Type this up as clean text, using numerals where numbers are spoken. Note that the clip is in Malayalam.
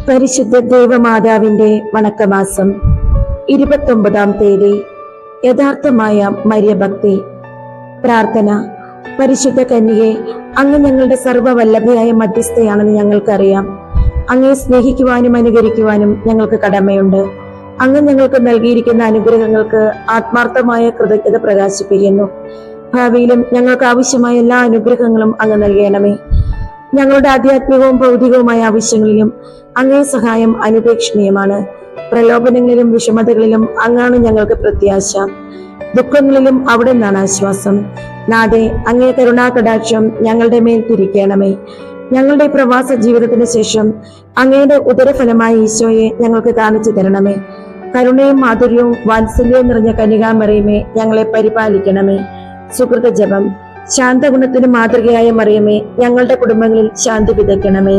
പരിശുദ്ധ ദേവമാതാവിന്റെ വണക്കമാസം 29-ാം തീയതി. യഥാർത്ഥമായ മര്യഭക്തി. പ്രാർത്ഥന. പരിശുദ്ധ കന്യകെ, അങ്ങ് ഞങ്ങളുടെ സർവ്വവല്ലഭയായ മധ്യസ്ഥയാണെന്ന് ഞങ്ങൾക്കറിയാം. അങ്ങയെ സ്നേഹിക്കുവാനും അനുകരിക്കുവാനും ഞങ്ങൾക്ക് കടമയുണ്ട്. അങ്ങ് ഞങ്ങൾക്ക് നൽകിയിരിക്കുന്ന അനുഗ്രഹങ്ങൾക്ക് ആത്മാർത്ഥമായ കൃതജ്ഞത പ്രകാശിപ്പിക്കുന്നു. ഭാവിയിലും ഞങ്ങൾക്ക് ആവശ്യമായ എല്ലാ അനുഗ്രഹങ്ങളും അങ്ങ് നൽകണമേ. ഞങ്ങളുടെ ആധ്യാത്മികവും ഭൗതികവുമായ ആവശ്യങ്ങളിലും അങ്ങേ സഹായം അനുപേക്ഷണീയമാണ്. പ്രലോഭനങ്ങളിലും വിഷമതകളിലും അങ്ങാണ് ഞങ്ങൾക്ക് പ്രത്യാശ. ദുഃഖങ്ങളിലും അവിടെ നിന്നാണ് ആശ്വാസം. നാഥേ, അങ്ങേ കരുണാകടാക്ഷം ഞങ്ങളുടെ മേൽ തിരിക്കണമേ. ഞങ്ങളുടെ പ്രവാസ ജീവിതത്തിന് ശേഷം അങ്ങയുടെ ഉദരഫലമായ ഈശോയെ ഞങ്ങൾക്ക് കാണിച്ചു തരണമേ. കരുണയും മാധുര്യവും വാത്സല്യവും നിറഞ്ഞ കന്യകാമറിയമേ, ഞങ്ങളെ പരിപാലിക്കണമേ. സുകൃത ജപം. ശാന്തഗുണത്തിന് മാതൃകയായ മറിയമേ, ഞങ്ങളുടെ കുടുംബങ്ങളിൽ ശാന്തി വിതയ്ക്കണമേ.